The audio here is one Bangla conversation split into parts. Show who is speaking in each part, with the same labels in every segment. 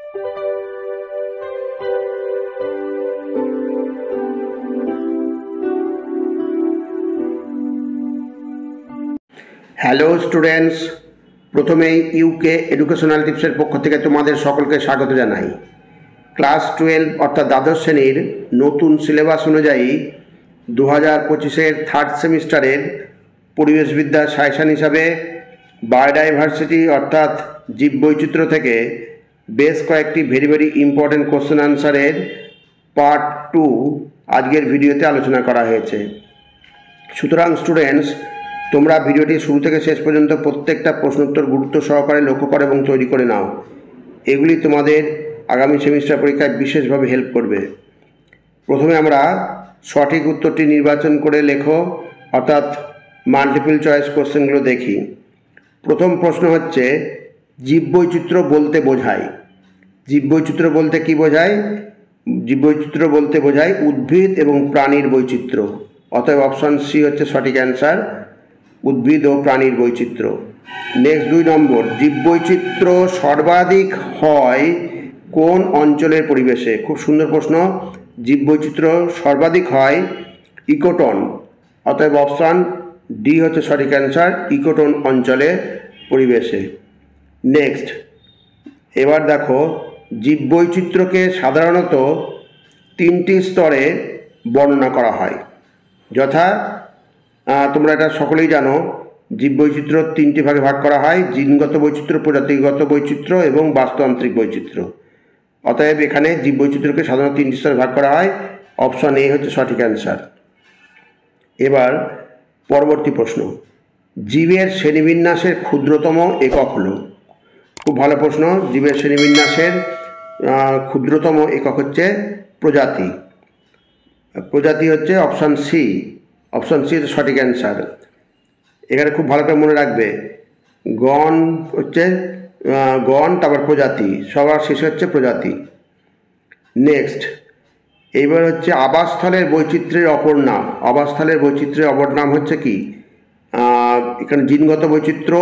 Speaker 1: হ্যালো স্টুডেন্টস, প্রথমেই ইউকে এডুকেশনাল টিপসের পক্ষ থেকে তোমাদের সকলকে স্বাগত জানাই। ক্লাস 12 অর্থাৎ দ্বাদশ শ্রেণীর নতুন সিলেবাস অনুযায়ী 2025-এর থার্ড সেমিস্টারের পরিবেশবিদ্যা সাজেশন হিসাবে বায়োডাইভার্সিটি অর্থাৎ জীববৈচিত্র্য থেকে বেশ কয়েকটি ভেরি ইম্পর্টেন্ট কোশ্চেন আনসারের পার্ট 2 আজকের ভিডিওতে আলোচনা করা হয়েছে। সুতরাং স্টুডেন্টস, তোমরা ভিডিওটি শুরু থেকে শেষ পর্যন্ত প্রত্যেকটা প্রশ্নোত্তর গুরুত্ব সহকারে লক্ষ্য করে এবং তৈরি করে নাও। এগুলি তোমাদের আগামী সেমিস্টার পরীক্ষায় বিশেষভাবে হেল্প করবে। প্রথমে আমরা সঠিক উত্তরটি নির্বাচন করে লেখো, অর্থাৎ মাল্টিপল চয়েস কোশ্চেনগুলো দেখি। প্রথম প্রশ্ন হচ্ছে, জীববৈচিত্র্য বলতে বোঝায়। জীববৈচিত্র্য বলতে কি বোঝায়? জীববৈচিত্র্য বলতে বোঝায় উদ্ভিদ এবং প্রাণীর বৈচিত্র্য। অতএব অপশান সি হচ্ছে সঠিক অ্যান্সার, উদ্ভিদ ও প্রাণীর বৈচিত্র্য। নেক্সট 2 নম্বর, জীববৈচিত্র্য সর্বাধিক হয় কোন অঞ্চলের পরিবেশে? খুব সুন্দর প্রশ্ন। জীববৈচিত্র্য সর্বাধিক হয় ইকোটোন, অতএব অপশান ডি হচ্ছে সঠিক অ্যান্সার, ইকোটোন অঞ্চলে পরিবেশে। নেক্সট, এবার দেখো, জীববৈচিত্র্যকে সাধারণত 3টি স্তরে বর্ণনা করা হয়, যথা তোমরা এটা সকলেই জানো, জীববৈচিত্র্য 3টি ভাগে ভাগ করা হয়: জিনগত বৈচিত্র্য, প্রজাতিগত বৈচিত্র্য এবং বাস্তুতান্ত্রিক বৈচিত্র্য। অতএব এখানে জীববৈচিত্র্যকে সাধারণত 3টি স্তরে ভাগ করা হয়, অপশন এ হচ্ছে সঠিক অ্যান্সার। এবার পরবর্তী প্রশ্ন, জীবের শ্রেণীবিন্যাসের ক্ষুদ্রতম একক হলো? খুব ভালো প্রশ্ন। জীবের শ্রেণীবিন্যাসের ক্ষুদ্রতম একক হচ্ছে প্রজাতি। প্রজাতি হচ্ছে অপশান সি, অপশান সি হচ্ছে সঠিক অ্যান্সার। এখানে খুব ভালো করে মনে রাখবে, গণ হচ্ছে গণ, তারপর প্রজাতি, সবার শেষে হচ্ছে প্রজাতি। নেক্সট, এইবার হচ্ছে আবাসস্থলের বৈচিত্র্যের অপর নাম। আবাসস্থলের বৈচিত্র্যের অপর নাম হচ্ছে কি? এখানে জিনগত বৈচিত্র্য,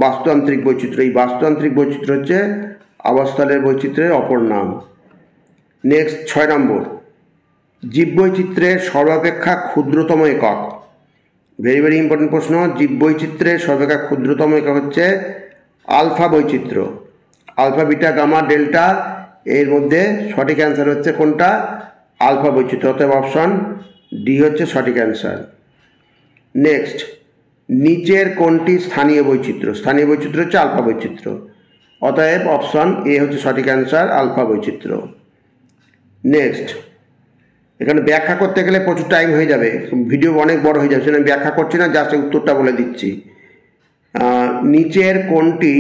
Speaker 1: বাস্তুতান্ত্রিক বৈচিত্র্য। এই বাস্তুতান্ত্রিক বৈচিত্র্য হচ্ছে আবাসস্থলের বৈচিত্র্যের অপর নাম। নেক্সট 6 নম্বর, জীববৈচিত্র্যের সর্বাপেক্ষা ক্ষুদ্রতম একক। ভেরি ইম্পর্টেন্ট প্রশ্ন। জীববৈচিত্র্যের সর্বাপেক্ষা ক্ষুদ্রতম একক হচ্ছে আলফা বৈচিত্র্য। আলফা, বিটা, গামা, ডেল্টা, এর মধ্যে সঠিক অ্যান্সার হচ্ছে কোনটা? আলফা বৈচিত্র্য। অতএব অপশন ডি হচ্ছে সঠিক অ্যান্সার। নেক্সট, নিচের কোনটি স্থানীয় বৈচিত্র্য? স্থানীয় বৈচিত্র্য হচ্ছে আলফা বৈচিত্র্য। অতএব অপশন এ হচ্ছে সঠিক অ্যান্সার, আলফা বৈচিত্র্য। নেক্সট, এখানে ব্যাখ্যা করতে গেলে প্রচুর টাইম হয়ে যাবে, ভিডিও অনেক বড় হয়ে যাবে, সেটা আমি ব্যাখ্যা করছি না, জাস্ট উত্তরটা বলে দিচ্ছি। নিচের কোনটি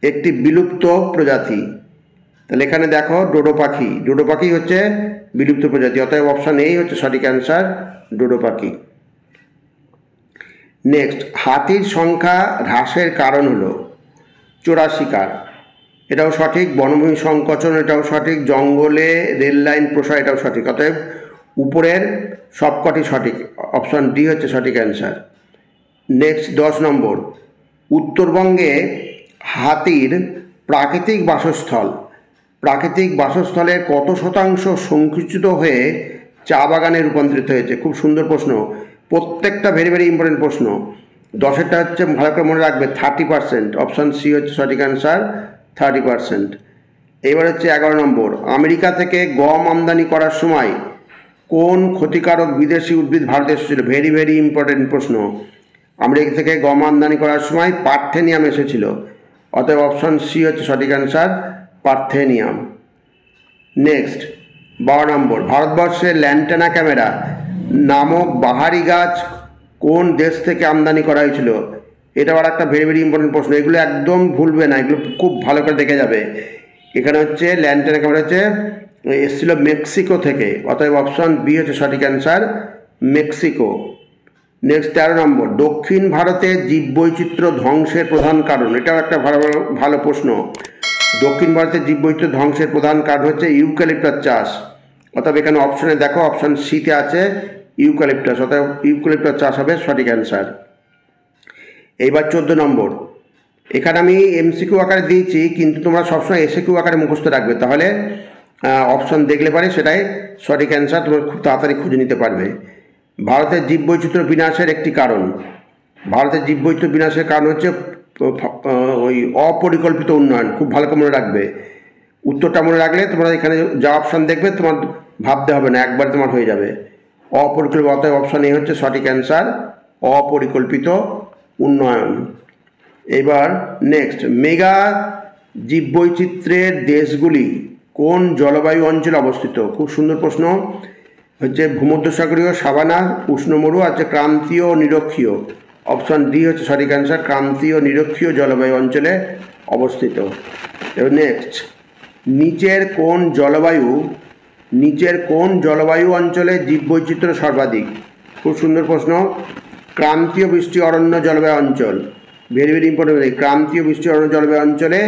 Speaker 1: একটি বিলুপ্ত প্রজাতি? তাহলে এখানে দেখো, ডোডো পাখি। ডোডো পাখি হচ্ছে বিলুপ্ত প্রজাতি, অতএব অপশান এই হচ্ছে সঠিক অ্যান্সার, ডোডো পাখি। নেক্সট, হাতির সংখ্যা হ্রাসের কারণ হলো? চোরা শিকার, এটাও সঠিক। বনভূমি সংকোচন, এটাও সঠিক। জঙ্গলে রেল লাইন প্রসার, এটাও সঠিক। অতএব উপরের সবকটি সঠিক, অপশান ডি হচ্ছে সঠিক অ্যান্সার। নেক্সট 10 নম্বর, উত্তরবঙ্গে হাতির প্রাকৃতিক বাসস্থলের কত শতাংশ সংকুচিত হয়ে চা বাগানে রূপান্তরিত হয়েছে? খুব সুন্দর প্রশ্ন, প্রত্যেকটা ভেরি ইম্পর্টেন্ট প্রশ্ন। 10এরটা হচ্ছে ভালো করে মনে রাখবে 30%, অপশান সি হচ্ছে সঠিক অ্যান্সার, 30%। এবার হচ্ছে 11 নম্বর, আমেরিকা থেকে গম আমদানি করার সময় কোন ক্ষতিকারক বিদেশি উদ্ভিদ ভারতে এসেছিল? ভেরি ইম্পর্টেন্ট প্রশ্ন। আমেরিকা থেকে গম আমদানি করার সময় পার্থেনিয়াম এসেছিল, অতএব অপশান সি হচ্ছে সঠিক অ্যান্সার, পার্থেনিয়াম। নেক্সট 12 নম্বর, ভারতবর্ষের ল্যান্টেনা ক্যামেরা নামক বাহারি গাছ কোন দেশ থেকে আমদানি করা হয়েছিল? এটা আর একটা ভেরি ইম্পর্টেন্ট প্রশ্ন, এগুলো একদম ভুলবে না, এগুলো খুব ভালো করে দেখে যাবে। এখানে হচ্ছে ল্যান্টেনা ক্যামেরা হচ্ছে এসেছিল মেক্সিকো থেকে, অতএব অপশান বি হচ্ছে সঠিক অ্যান্সার, মেক্সিকো। নেক্সট 13 নম্বর, দক্ষিণ ভারতে জীববৈচিত্র্য ধ্বংসের প্রধান কারণ? এটাও একটা ভালো প্রশ্ন। দক্ষিণ ভারতের জীববৈচিত্র্য ধ্বংসের প্রধান কারণ হচ্ছে ইউক্যালিপটাস চাষ, অতএব এখানে অপশনে দেখো, অপশান সিতে আছে ইউক্যালিপটাস, অতএব ইউক্যালিপটাস চাষ হবে সঠিক অ্যান্সার। এইবার 14 নম্বর, এখানে আমি এমসিকিউ আকারে দিয়েছি, কিন্তু তোমরা সবসময় এসএকিউ আকারে মুখস্থ রাখবে, তাহলে অপশন দেখলে পারে সেটাই সঠিক অ্যান্সার, তোমরা খুব তাড়াতাড়ি খুঁজে নিতে পারবে। ভারতের জীববৈচিত্র্য বিনাশের একটি কারণ, ভারতের জীববৈচিত্র্য বিনাশের কারণ হচ্ছে ওই অপরিকল্পিত উন্নয়ন। খুব ভালো করে মনে রাখবে, উত্তরটা মনে রাখলে তোমরা এখানে যা অপশান দেখবে তোমার ভাবতে হবে না, একবার তোমার হয়ে যাবে। অপরিকল্পিত, অতএব অপশান এ হচ্ছে সঠিক অ্যান্সার, অপরিকল্পিত উন্নয়ন। এবার নেক্সট, মেগা জীববৈচিত্র্যের দেশগুলি কোন জলবায়ু অঞ্চলে অবস্থিত? খুব সুন্দর প্রশ্ন। হচ্ছে ভূমধ্যসাগরীয়, সাভানা, উষ্ণমরু, আছে ক্রান্তীয় নিরক্ষীয়। অপশান ডি হচ্ছে সঠিক অ্যান্সার, ক্রান্তীয় নিরক্ষীয় জলবায়ু অঞ্চলে অবস্থিত। এবার নেক্সট, নিচের কোন জলবায়ু অঞ্চলে জীববৈচিত্র্য সর্বাধিক? খুব সুন্দর প্রশ্ন। ক্রান্তীয় বৃষ্টি অরণ্য জলবায়ু অঞ্চল, ভেরি ভেরি ইম্পর্টেন্ট। ক্রান্তীয় বৃষ্টি অরণ্য জলবায়ু অঞ্চলে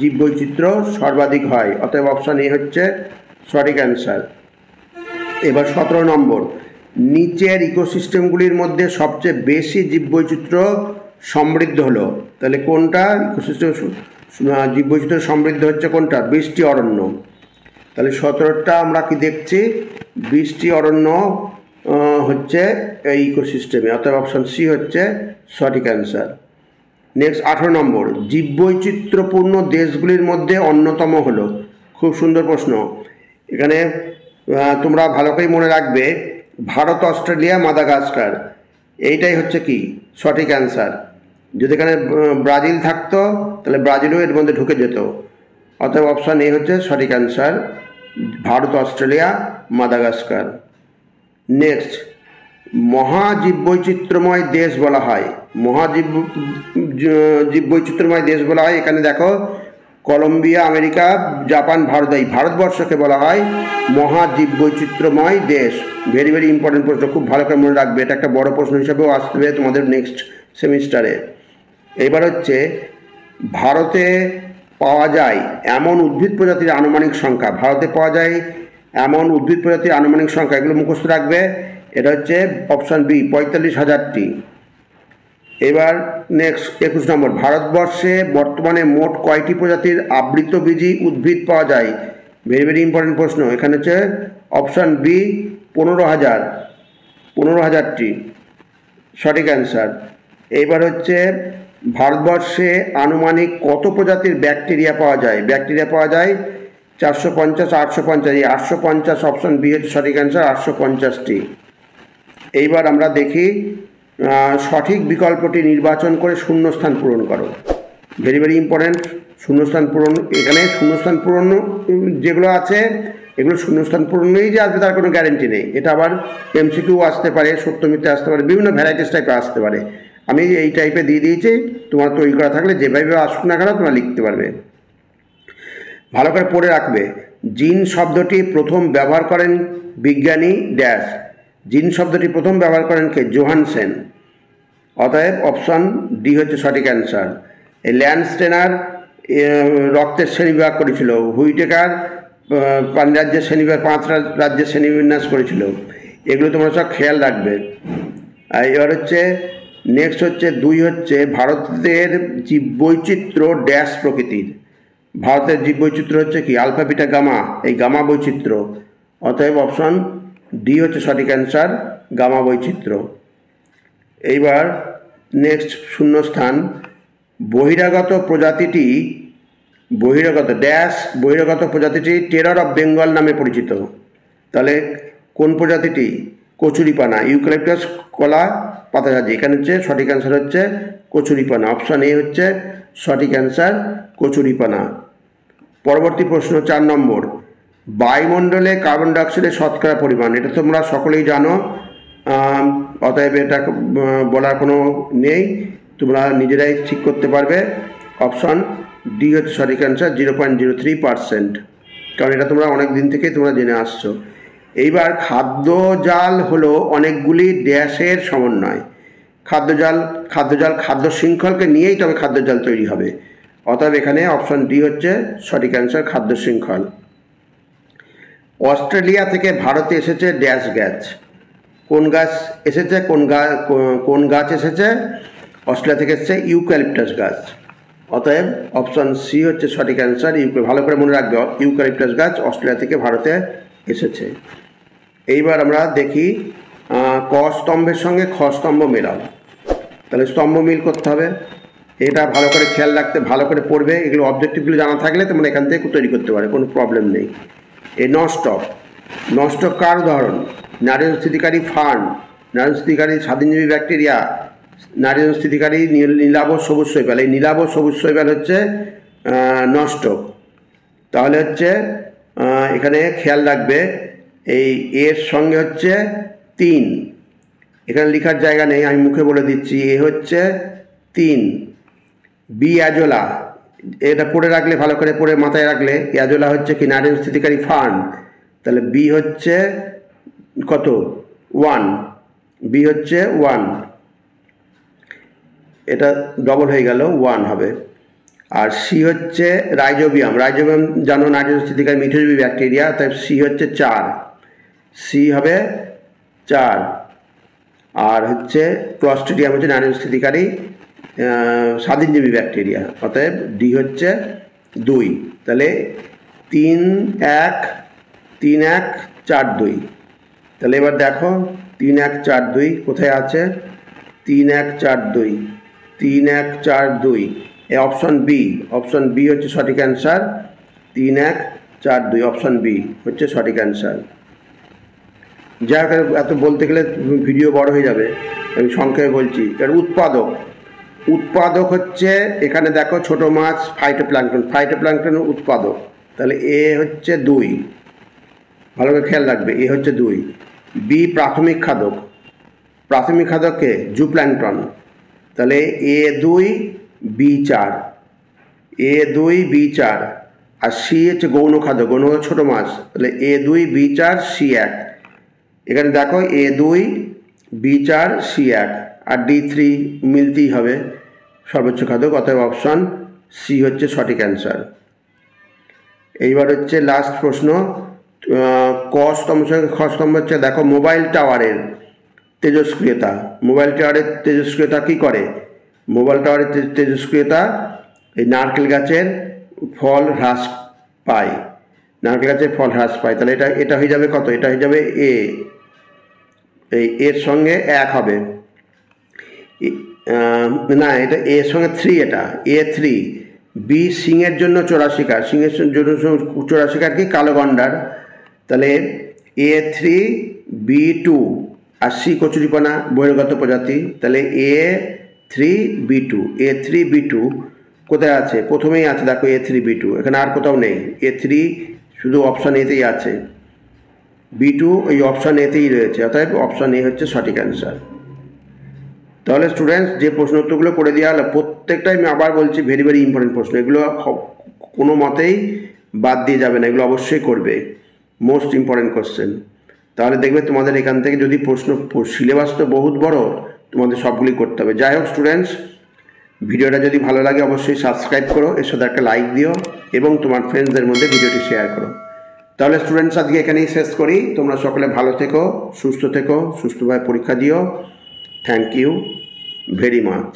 Speaker 1: জীববৈচিত্র্য সর্বাধিক হয়, অতএব অপশান এ হচ্ছে সঠিক অ্যান্সার। এবার 17 নম্বর, নিচের ইকোসিস্টেমগুলির মধ্যে সবচেয়ে বেশি জীববৈচিত্র্য সমৃদ্ধ হলো, তাহলে কোনটা ইকোসিস্টেম জীববৈচিত্র্য সমৃদ্ধ হচ্ছে? কোনটা? বৃষ্টি অরণ্য। তাহলে 17টা আমরা কি দেখছি? বৃষ্টি অরণ্য হচ্ছে এই ইকোসিস্টেমে, অর্থাৎ অপশান সি হচ্ছে সঠিক অ্যান্সার। নেক্সট 18 নম্বর, জীববৈচিত্র্যপূর্ণ দেশগুলির মধ্যে অন্যতম হলো। খুব সুন্দর প্রশ্ন। এখানে তোমরা ভালো করে মনে রাখবে, ভারত, অস্ট্রেলিয়া, মাদাগাস্কার, এইটাই হচ্ছে কি সঠিক অ্যান্সার। যদি এখানে ব্রাজিল থাকতো তাহলে ব্রাজিলও এর মধ্যে ঢুকে যেত, অতএব অপশান এ হচ্ছে সঠিক answer, Bharat, Australia, Madagascar. Next, মহাজীববৈচিত্র্যময় দেশ বলা হয়, জীববৈচিত্র্যময় দেশ বলা হয়। এখানে দেখো, কলম্বিয়া, আমেরিকা, জাপান, ভারত, এই ভারতবর্ষকে বলা হয় মহাজীববৈচিত্র্যময় দেশ। ভেরি ভেরি ইম্পর্টেন্ট প্রশ্ন, খুব ভালো করে মনে রাখবে, এটা একটা বড় প্রশ্ন হিসাবেও আসবে তোমাদের নেক্সট সেমিস্টারে। এবার হচ্ছে, ভারতে পাওয়া যায় এমন উদ্ভিদ প্রজাতির আনুমানিক সংখ্যা, ভারতে পাওয়া যায় এমন উদ্ভিদ প্রজাতির আনুমানিক সংখ্যা, এগুলো মুখস্থ রাখবে। এটা হচ্ছে অপশান বি, 45,000টি। এবার নেক্সট 21 নম্বর, ভারতবর্ষে বর্তমানে মোট কয়টি প্রজাতির আবৃতবীজী উদ্ভিদ পাওয়া যায়? ভেরি ভেরি ইম্পর্টেন্ট প্রশ্ন। এখানে হচ্ছে অপশান বি, 15,000টি সঠিক অ্যান্সার। এইবার হচ্ছে, ভারতবর্ষে আনুমানিক কত প্রজাতির ব্যাকটেরিয়া পাওয়া যায়? ব্যাকটেরিয়া পাওয়া যায় 450, 850, এই 850 অপশান বি হচ্ছে সঠিক অ্যান্সার, 850টি। এইবার আমরা দেখি, সঠিক বিকল্পটি নির্বাচন করে শূন্যস্থান পূরণ করো। ভেরি ভেরি ইম্পর্টেন্ট, শূন্যস্থান পূরণ। এখানে শূন্যস্থান পূরণ যেগুলো আছে, এগুলো শূন্যস্থান পূরণেই যে আসবে তার কোনো গ্যারেন্টি নেই। এটা আবার এমসিকিউ আসতে পারে, সত্য মিথ্যে আসতে পারে, বিভিন্ন ভ্যারাইটিস টাইপে আসতে পারে। আমি এই টাইপে দিয়ে দিয়েছি, তোমার তৈরি করা থাকলে যেভাবে আসুক না কেন তোমরা লিখতে পারবে। ভালো করে পড়ে রাখবে, জিন শব্দটি প্রথম ব্যবহার করেন বিজ্ঞানী ড্যাশ। জিন শব্দটি প্রথম ব্যবহার করেন কে? জোহানসেন। অতএব অপশান ডি হচ্ছে সঠিক অ্যান্সার। এই ল্যান্ডস্টেনার রক্তের শ্রেণীবিভাগ করেছিল, হুইটেকার পানি রাজ্যের শ্রেণীবিভাগ, 5 রাজ্যের শ্রেণীবিন্যাস করেছিল। এগুলো তোমরা সব খেয়াল রাখবে। এবার হচ্ছে নেক্সট হচ্ছে 2 হচ্ছে, ভারতের জীববৈচিত্র্য ড্যাশ প্রকৃতির। ভারতের জীববৈচিত্র্য হচ্ছে কি? আলফা, বিটা, গামা, এই গামা বৈচিত্র্য। অতএব অপশান ডি হচ্ছে সঠিক অ্যান্সার, গামা বৈচিত্র্য। এইবার নেক্সট শূন্যস্থান, বহিরাগত প্রজাতিটি টেরর অফ বেঙ্গল নামে পরিচিত। তাহলে কোন প্রজাতিটি? কচুরিপানা, ইউক্যালিপটাস কলা পাতাসাজি। এখানে হচ্ছে সঠিক অ্যান্সার হচ্ছে কচুরিপানা, অপশান এ হচ্ছে সঠিক অ্যান্সার, কচুরিপানা। পরবর্তী প্রশ্ন 4 নম্বর, বায়ুমণ্ডলে কার্বন ডাইঅক্সাইডের শতকরা পরিমাণ, এটা তোমরা সকলেই জানো, অতএব এটা বলার কোনো নেই, তোমরা নিজেরাই ঠিক করতে পারবে। অপশান ডি হচ্ছে সঠিক অ্যান্সার, 0.03%, কারণ এটা তোমরা অনেক দিন থেকেই তোমরা জেনে আসছো। এইবার খাদ্যজাল হলো অনেকগুলি ড্যাশের সমন্বয়। খাদ্যজাল খাদ্য শৃঙ্খলকে নিয়েই তবে খাদ্যজাল তৈরি হবে, অতএব এখানে অপশান ডি হচ্ছে সঠিক অ্যান্সার, খাদ্য শৃঙ্খল। অস্ট্রেলিয়া থেকে ভারতে এসেছে ড্যাশ গাছ, কোন গাছ এসেছে? কোন গাছ এসেছে? অস্ট্রেলিয়া থেকে এসেছে ইউক্যালিপটাস গাছ। অতএব অপশান সি হচ্ছে সঠিক অ্যান্সার। ভালো করে মনে রাখবে, ইউক্যালিপটাস গাছ অস্ট্রেলিয়া থেকে ভারতে এসেছে। এইবার আমরা দেখি ক স্তম্ভের সঙ্গে খ স্তম্ভ মেলাও। তাহলে স্তম্ভ মিল করতে হবে, এটা ভালো করে খেয়াল রাখতে, ভালো করে পড়বে। এগুলো অবজেক্টিভগুলো জানা থাকলে তোমরা এখান থেকে তৈরি করতে পারে, কোনো প্রবলেম নেই। এই নস্টক, নস্টক কার উদাহরণ? নারীজন স্থিতিকারী ফার্ন, নারীজন স্থিতিকারী স্বাধীনজীবী ব্যাকটেরিয়া, নারীজন স্থিতিকারী নীলাভ সবুজ শৈবাল। এই নীলাভ সবুজ শৈবাল হচ্ছে নস্টক। তাহলে হচ্ছে এখানে খেয়াল রাখবে, এই এর সঙ্গে হচ্ছে 3, এখানে লেখার জায়গা নেই, আমি মুখে বলে দিচ্ছি। এ হচ্ছে 3। বি অ্যাজোলা, এটা পড়ে রাখলে, ভালো করে পড়ে মাথায় রাখলে, অ্যাজোলা হচ্ছে কি নারীজন স্থিতিকারী ফার্ন। তাহলে বি হচ্ছে কত? 1, বি হচ্ছে 1, এটা ডবল হয়ে গেল, 1 হবে। আর সি হচ্ছে রাইজোবিয়াম, রাইজোবিয়াম জানো নারীজন স্থিতিকারী মিঠজীবী ব্যাকটেরিয়া, তাই সি হচ্ছে 4, সি হবে 4। আর হচ্ছে ক্লস্ট্রিডিয়াম হচ্ছে নারীজন স্থিতিকারী স্বাধীনজীবী ব্যাকটেরিয়া, অতএব ডি হচ্ছে 2। তাহলে 3, 1, 3, 1, 4, 2। তাহলে এবার দেখো 3, 1, 4, 2 কোথায় আছে? 3, 1, 4, 2, 3, 1, 4, 2, এই অপশন বি, অপশন বি হচ্ছে সঠিক অ্যান্সার। 3, 1, 4, 2 অপশন বি হচ্ছে সঠিক অ্যান্সার। যা এত বলতে গেলে ভিডিও বড় হয়ে যাবে, আমি সংক্ষেপে বলছি। এর উৎপাদক, উৎপাদক হচ্ছে এখানে দেখো ছোট মাছ ফাইটোপ্ল্যাঙ্কটন, ফাইটোপ্ল্যাঙ্কটন উৎপাদক। তাহলে এ হচ্ছে 2, ভালো করে খেয়াল রাখবে, এ হচ্ছে 2। বি প্রাথমিক খাদক, প্রাথমিক খাদককে জুপ্ল্যাঙ্কটন। তাহলে A2 B4, A2 B4। আর সি হচ্ছে গৌণ খাদক, গৌণ ছোটো মাছ। তাহলে A2 B4 C1। এখানে দেখো A2 B4 C1 আর D3 মিলতেই হবে, সর্বোচ্চ খাদক, অতএব অপশান সি হচ্ছে সঠিক অ্যান্সার। এইবার হচ্ছে লাস্ট প্রশ্ন, ক স্তম্ভ সঙ্গে খ স্তম্ভ হচ্ছে দেখো মোবাইল টাওয়ারের তেজস্ক্রিয়তা। মোবাইল টাওয়ারের তেজস্ক্রিয়তা কী করে? মোবাইল টাওয়ারের তেজস্ক্রিয়তা এই নারকেল গাছের ফল হ্রাস পায়, নারকেল গাছের ফল হ্রাস পায়। তাহলে এটা হয়ে যাবে কত? এটা হয়ে যাবে এ, এই এর সঙ্গে 1 হবে না, এটা এর সঙ্গে 3, এটা A3। বি সিংয়ের জন্য চোরাশিকার, সিংয়ের জন্য চোরাশিকার কি? কালো গন্ডার। তাহলে A3 B2 আর সি কচুরিপানা বহির্গত প্রজাতি। তাহলে A3 B2, A3 B2 কোথায় আছে? প্রথমেই আছে দেখো A3 B2, এখানে আর কোথাও নেই। A3 শুধু অপশান এতেই আছে, B2 ওই অপশান এতেই রয়েছে, অতএব অপশান এ হচ্ছে সঠিক অ্যান্সার। তাহলে স্টুডেন্টস, যে প্রশ্ন উত্তরগুলো করে দেওয়া হলো প্রত্যেকটাই আমি আবার বলছি ভেরি ভেরি ইম্পর্টেন্ট প্রশ্ন, এগুলো কোনো মতেই বাদ দিয়ে যাবে না, এগুলো অবশ্যই করবে, মোস্ট ইম্পর্টেন্ট কোশ্চেন। তাহলে দেখবে তোমাদের এখান থেকে যদি প্রশ্ন, সিলেবাস তো বহুত বড়, তোমাদের সবগুলি করতে হবে। যাই হোক স্টুডেন্টস, ভিডিওটা যদি ভালো লাগে অবশ্যই সাবস্ক্রাইব করো, এর সাথে একটা লাইক দিও এবং তোমার ফ্রেন্ডসদের মধ্যে ভিডিওটি শেয়ার করো। তাহলে স্টুডেন্টস, আজকে এখানেই শেষ করি। তোমরা সকলে ভালো থেকো, সুস্থভাবে পরীক্ষা দিও। Thank you very much.